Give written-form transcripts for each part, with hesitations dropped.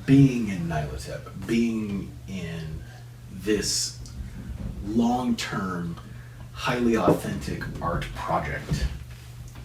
being in NIHLOTEP, being in this long-term, highly authentic art project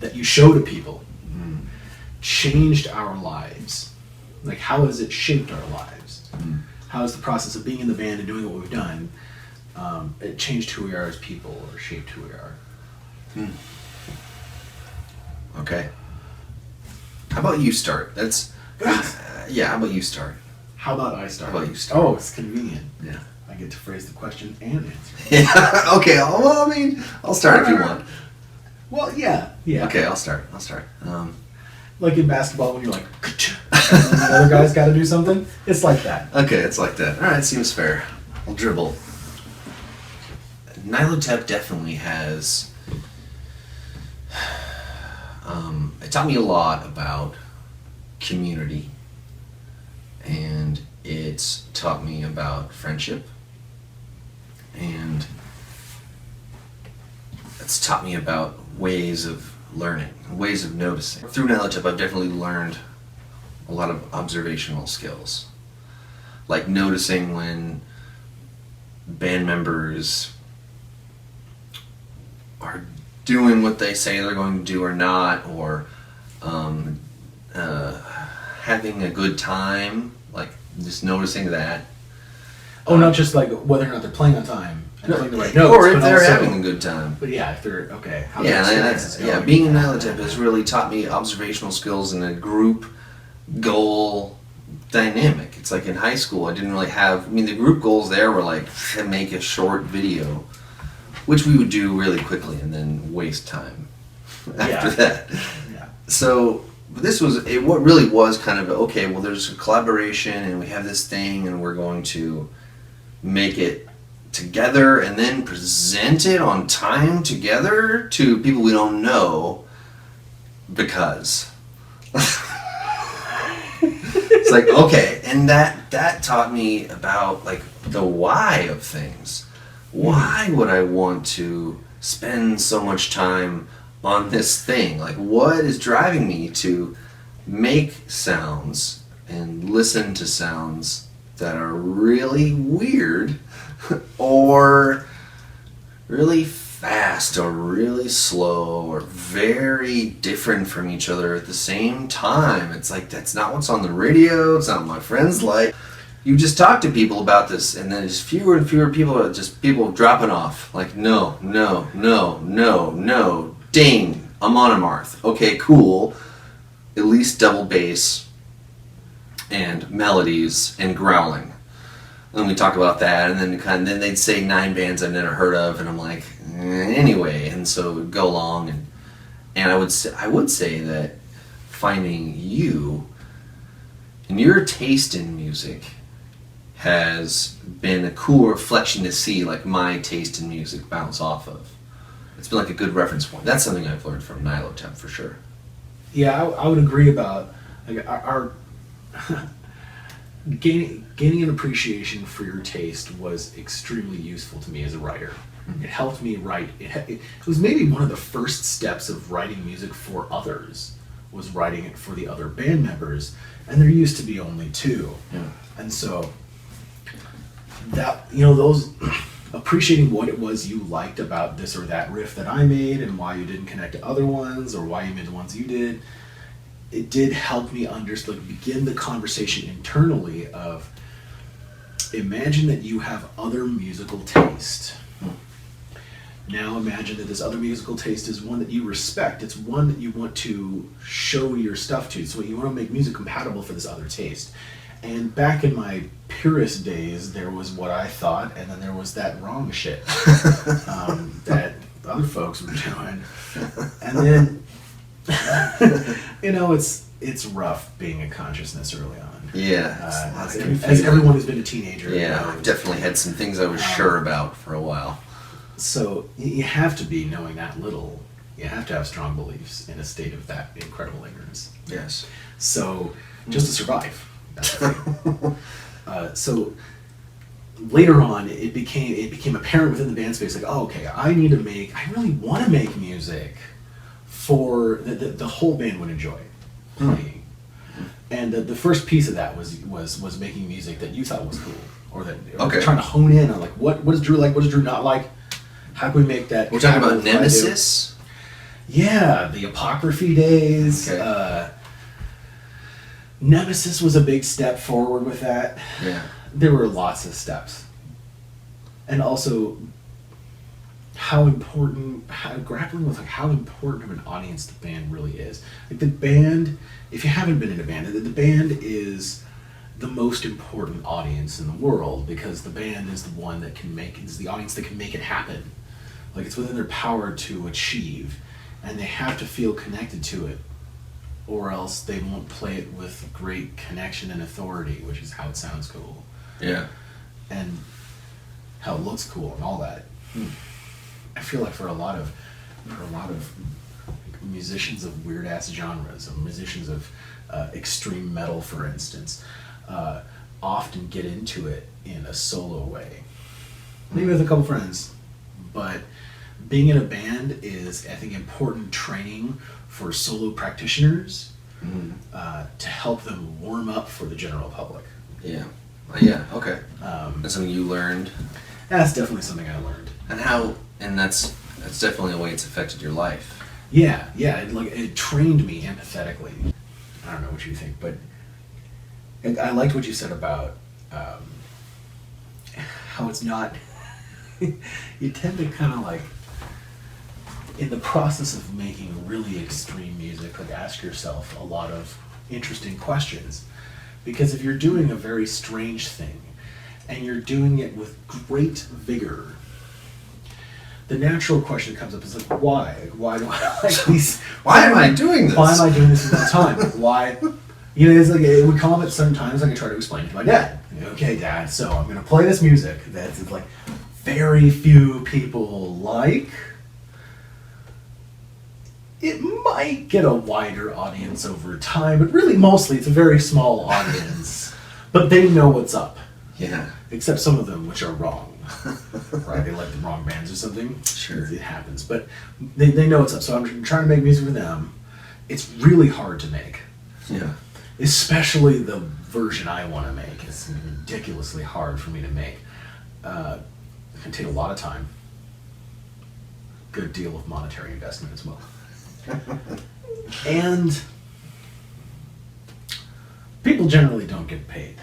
that you show to people, changed our lives. Like, how has it shaped our lives? How has the process of being in the band and doing what we've done, it changed who we are as people, or shaped who we are? Okay. How about you start? Yeah, how about you start? How about I start? How about you start? Oh, it's convenient. Yeah. I get to phrase the question and answer. Yeah, okay, well, I mean, I'll start if you want. Well, yeah. Okay, I'll start. Like in basketball when you're like, and then the other guy's got to do something. It's like that. Okay, it's like that. All right, seems fair. I'll dribble. NIHLOTEP definitely has... it taught me a lot about community, and it's taught me about friendship, and it's taught me about ways of learning, ways of noticing. Through NIHLOTEP, I've definitely learned a lot of observational skills, like noticing when band members are doing what they say they're going to do or not, or having a good time, like just noticing that. Oh, not just like whether or not they're playing on time and playing the right notes, or if but they're also, having a good time. But yeah, if they're okay. How Being in NIHLOTEP has really taught me observational skills in a group goal dynamic. It's like in high school, I didn't really have. I mean, the group goals there were like to make a short video, which we would do really quickly and then waste time after that. Yeah. So this was what really was kind of okay. Well, there's a collaboration, and we have this thing, and we're going to make it together and then present it on time together to people we don't know, because it's like, okay, and that taught me about like the why of things. Why would I want to spend so much time on this thing? Like, what is driving me to make sounds and listen to sounds that are really weird or really fast or really slow or very different from each other at the same time? It's like, that's not what's on the radio, it's not what my friends like. You just talk to people about this, and then just fewer and fewer people are just people dropping off. Like, no, ding, I'm on a Marth. Okay, cool. At least double bass and melodies and growling. And then we talk about that, and then they'd say 9 bands I've never heard of, and I'm like, anyway. And so it would go along, and I would say that finding you and your taste in music has been a cool reflection to see, like, my taste in music bounce off of. It's been like a good reference point. That's something I've learned from NIHLOTEP for sure. Yeah, I would agree about like our gaining an appreciation for your taste was extremely useful to me as a writer. It helped me write. It was maybe one of the first steps of writing music for others, was writing it for the other band members, and there used to be only 2. Yeah. And so that, those appreciating what it was you liked about this or that riff that I made and why you didn't connect to other ones or why you made the ones you did, it did help me begin the conversation internally of, imagine that you have other musical taste. Now imagine that this other musical taste is one that you respect. It's one that you want to show your stuff to. So you want to make music compatible for this other taste. And back in my purist days, there was what I thought, and then there was that wrong shit that other folks were doing. And then, it's rough being a consciousness early on. Yeah. As everyone who's been a teenager. Yeah, I've definitely had some things I was sure about for a while. So you have to be knowing that little. You have to have strong beliefs in a state of that incredible ignorance. Yes. So just to survive. That's the thing. So later on, it became apparent within the band space, like, oh, okay, I really want to make music for the whole band would enjoy playing. And the first piece of that was making music that you thought was cool, or that Okay. trying to hone in on like what does Drew like, what does Drew not like, how can we make that. We're talking about Nemesis. Yeah, the Apocryphy days. Okay. Nemesis was a big step forward with that. Yeah. There were lots of steps, and also grappling with like how important of an audience the band really is. Like the band, if you haven't been in a band, the band is the most important audience in the world, because the band is the one that is the audience that can make it happen. Like it's within their power to achieve, and they have to feel connected to it, or else they won't play it with great connection and authority, which is how it sounds cool. Yeah. And how it looks cool and all that. I feel like for a lot of musicians of weird ass genres, or musicians of extreme metal, for instance, often get into it in a solo way. Maybe with a couple friends, but being in a band is, I think, important training for solo practitioners to help them warm up for the general public. Yeah. Yeah. Okay. That's something you learned. That's definitely something I learned. And that's definitely a way it's affected your life. Yeah, it trained me empathetically. I don't know what you think, but I liked what you said about how it's not. You tend to kind of like, in the process of making really extreme music, like ask yourself a lot of interesting questions, because if you're doing a very strange thing and you're doing it with great vigor, the natural question that comes up is like, why? Like, why do I like these? Why am I doing this? Why am I doing this all the time? Why? You know, it's like it would come up at certain times. Like I try to explain to my dad. Okay, Dad. So I'm going to play this music that's like very few people like. It might get a wider audience over time, but really mostly it's a very small audience. But they know what's up. Yeah. Except some of them, which are wrong. Right, they like the wrong bands or something. Sure. It happens, but they know what's up. So I'm trying to make music for them. It's really hard to make. Yeah. Especially the version I want to make. It's ridiculously hard for me to make. It can take a lot of time. Good deal of monetary investment as well. And people generally don't get paid.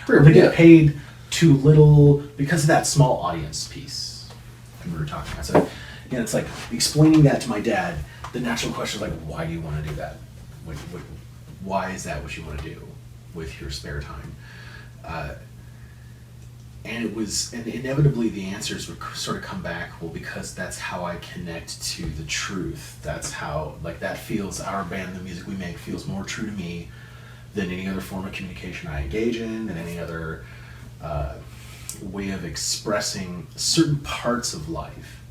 Or they get paid too little because of that small audience piece we were talking about. So, you know, it's like explaining that to my dad. The natural question is like, why do you want to do that? Why is that what you want to do with your spare time? And inevitably the answers would sort of come back, well, because that's how I connect to the truth. That's how, like, that feels, our band, the music we make, feels more true to me than any other form of communication I engage in, than any other way of expressing certain parts of life.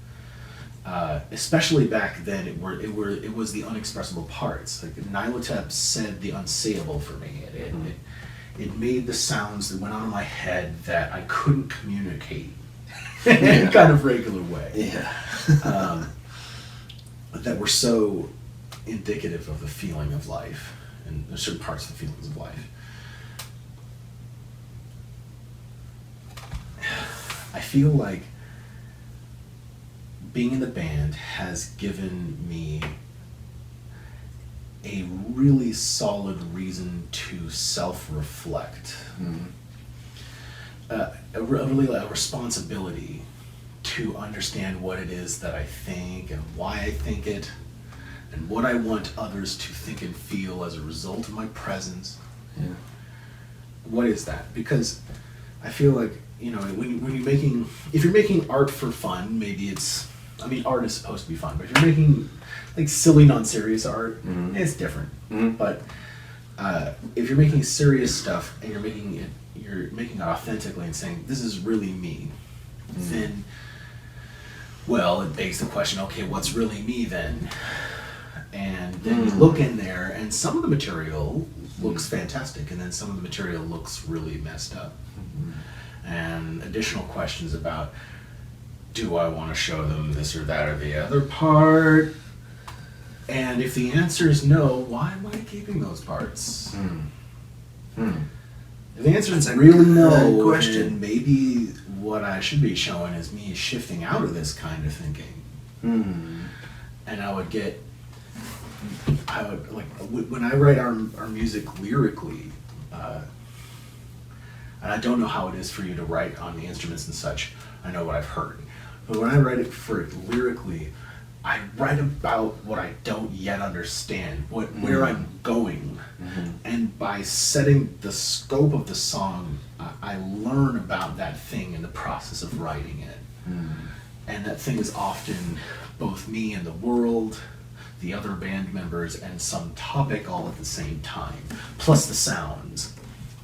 Especially back then, it was the unexpressible parts. Like NIHLOTEP said the unsayable for me. It made the sounds that went on in my head that I couldn't communicate in any kind of regular way. Yeah. That were so indicative of the feeling of life, and there's certain parts of the feelings of life. I feel like being in the band has given me a really solid reason to self-reflect. A responsibility to understand what it is that I think and why I think it, and what I want others to think and feel as a result of my presence. Yeah. What is that? Because I feel like, you know, if you're making art for fun, maybe it's, I mean, art is supposed to be fun, but if you're making like silly, non-serious art, it's different. But if you're making serious stuff and you're making it authentically and saying, this is really me, then, well, it begs the question, okay, what's really me then? And then you look in there, and some of the material looks fantastic, and then some of the material looks really messed up. And additional questions about, do I want to show them this or that or the other part? And if the answer is no, why am I keeping those parts? If the answer is That's a really good no, question. then maybe what I should be showing is me shifting out of this kind of thinking. And I would like when I write our music lyrically, and I don't know how it is for you to write on the instruments and such. I know what I've heard, but when I write it for it lyrically, I write about what I don't yet understand, where I'm going, and by setting the scope of the song, I learn about that thing in the process of writing it. And that thing is often both me and the world, the other band members, and some topic all at the same time, plus the sounds,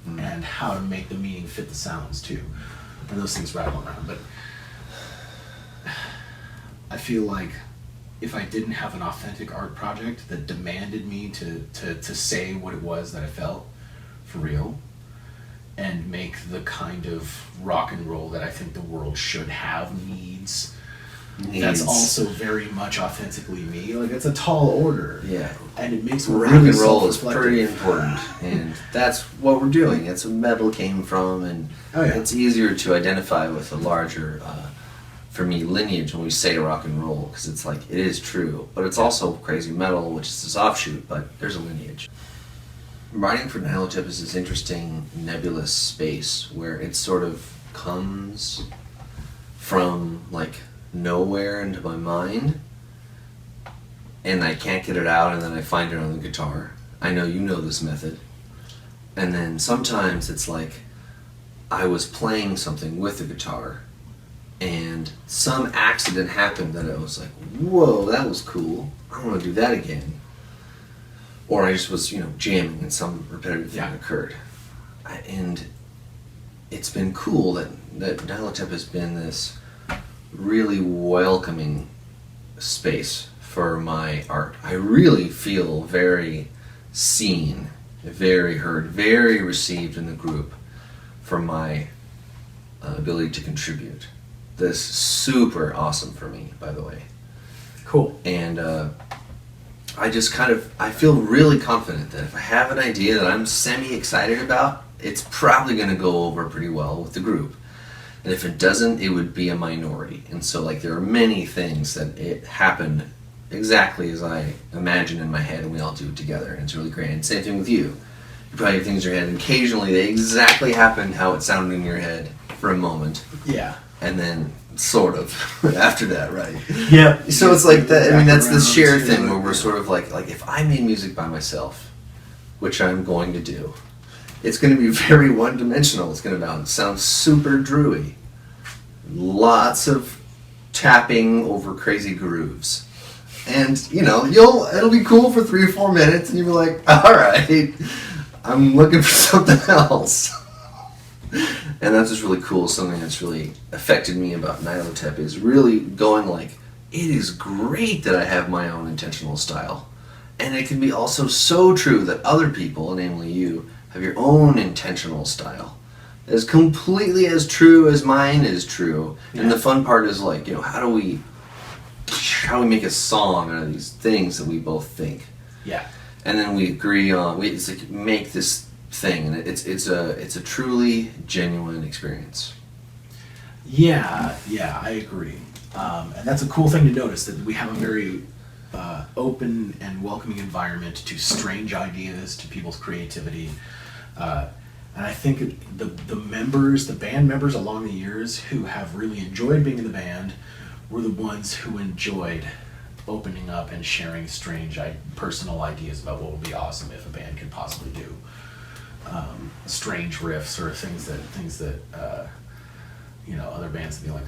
and how to make the meaning fit the sounds too. And those things rattle around. But I feel like if I didn't have an authentic art project that demanded me to say what it was that I felt for real, and make the kind of rock and roll that I think the world should have needs. That's also very much authentically me. Like, it's a tall order. Yeah. And it makes me Rock really and roll is self-reflective. pretty important, and that's what we're doing. It's where metal came from, and it's easier to identify with a larger, for me, lineage when we say rock and roll, because it's like, it is true, but it's also crazy metal, which is this offshoot, but there's a lineage. Writing for NIHLOTEP is this interesting nebulous space where it sort of comes from like nowhere into my mind, and I can't get it out, and then I find it on the guitar. I know you know this method. And then sometimes it's like I was playing something with the guitar and some accident happened that I was like, whoa, that was cool, I want to do that again. Or I just was, jamming and some repetitive thing occurred. And it's been cool that NIHLOTEP has been this really welcoming space for my art. I really feel very seen, very heard, very received in the group for my ability to contribute. This is super awesome for me, by the way. Cool. And I feel really confident that if I have an idea that I'm semi-excited about, it's probably going to go over pretty well with the group. And if it doesn't, it would be a minority. And so, there are many things that it happened exactly as I imagine in my head, and we all do it together, and it's really great. And same thing with you. You probably have things in your head, and occasionally they exactly happened how it sounded in your head for a moment. Yeah. And then, sort of, after that, right? Yeah. So it's like that. I mean, that's this shared thing where we're sort of like if I made music by myself, which I'm going to do, it's going to be very one-dimensional. It's going to sound super drewy. Lots of tapping over crazy grooves. And, it'll be cool for 3 or 4 minutes, and you'll be like, all right, I'm looking for something else. And that's just really cool. Something that's really affected me about NIHLOTEP is really going it is great that I have my own intentional style. And it can be also so true that other people, namely you, have your own intentional style. As completely as true as mine is true. Yeah. And the fun part is how do we make a song out of these things that we both think? Yeah. And then we agree on make this thing, and it's a truly genuine experience. Yeah, I agree. And that's a cool thing to notice, that we have a very open and welcoming environment to strange ideas, to people's creativity. And I think the band members along the years who have really enjoyed being in the band were the ones who enjoyed opening up and sharing strange personal ideas about what would be awesome if a band could possibly do. Strange riffs or things that other bands would be like,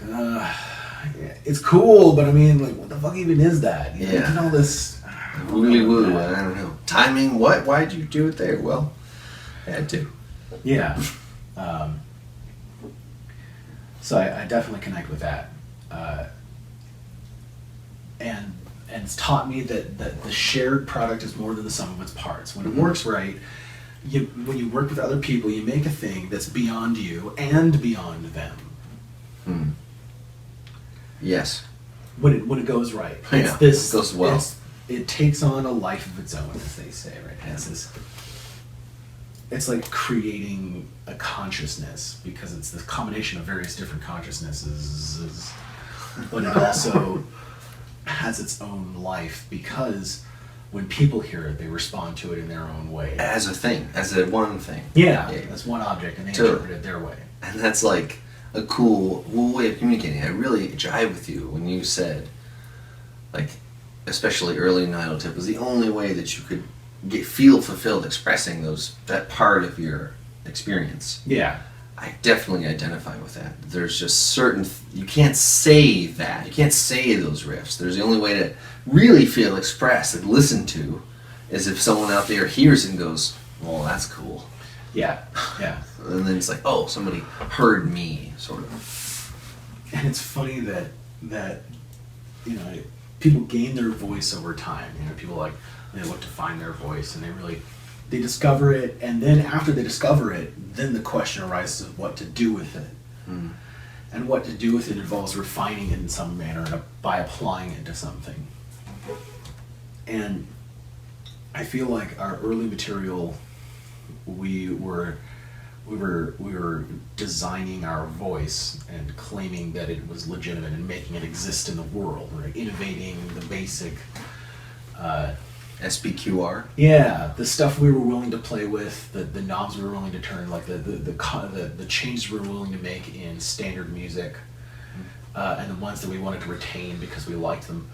it's cool, but I mean, what the fuck even is that? Look at all this woolly woo. I don't know. Timing. What? Why'd you do it there? Well, I had to. Yeah. So I definitely connect with that, and it's taught me that the shared product is more than the sum of its parts. When it works right. When you work with other people, you make a thing that's beyond you and beyond them. Yes. When it goes right. It goes well. It takes on a life of its own, as they say, right? It's this it's like creating a consciousness, because it's this combination of various different consciousnesses, but it also has its own life, because when people hear it, they respond to it in their own way. As a thing, as a one thing. Yeah, as one object, and they Totally. interpret it their way. And that's like a cool way of communicating. I really jive with you when you said, like, especially early in NIHLOTEP was the only way that you could feel fulfilled expressing that part of your experience. Yeah. I definitely identify with that. There's just certain you can't say that. You can't say those riffs. There's the only way to really feel expressed and listened to is if someone out there hears it and goes, "Well, that's cool." Yeah. Yeah. And then it's like, "Oh, somebody heard me," sort of. And it's funny that you know, people gain their voice over time. You know, people like they look to find their voice, and they discover it, and then after they discover it, then the question arises of what to do with it. Mm. And what to do with it involves refining it in some manner by applying it to something. And I feel like our early material, we were designing our voice and claiming that it was legitimate and making it exist in the world, right? Innovating the basic SBQR. yeah, the stuff we were willing to play with, the knobs we were willing to turn, like the changes we were willing to make in standard music, and the ones that we wanted to retain because we liked them.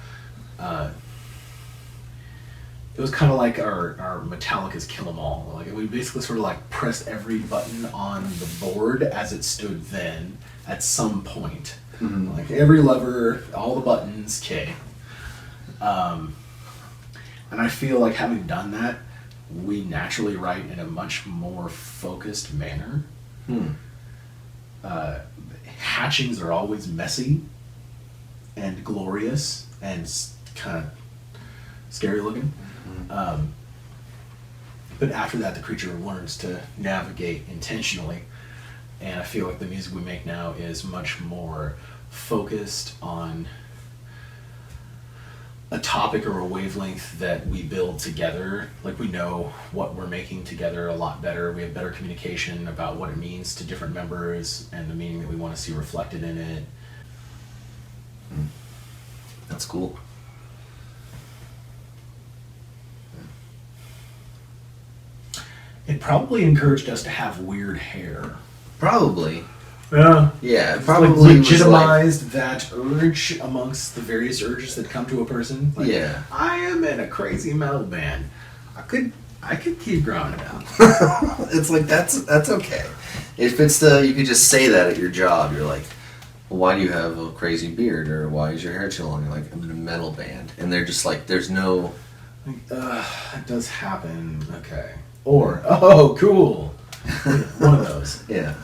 It was kind of like our Metallica's Kill 'Em All. Like, we basically sort of like pressed every button on the board as it stood then at some point. Mm-hmm. Like every lever, all the buttons, okay. And I feel like having done that, we naturally write in a much more focused manner. Hmm. Hatchings are always messy and glorious and kind of scary looking. But after that, the creature learns to navigate intentionally. And I feel like the music we make now is much more focused on a topic or a wavelength that we build together. Like, we know what we're making together a lot better. We have better communication about what it means to different members and the meaning that we want to see reflected in it. That's cool. It probably encouraged us to have weird hair. Probably. Yeah. Yeah, it Like, probably was like, legitimized that urge amongst the various urges that come to a person. Like, yeah. I am in a crazy metal band. I could keep growing it out. It's like that's okay. If it's you could just say that at your job. You're like, well, why do you have a crazy beard, or why is your hair too long? You're like, I'm in a metal band, and they're just like, there's no. Like, it does happen. Okay. Or, oh, cool. One of those. Yeah.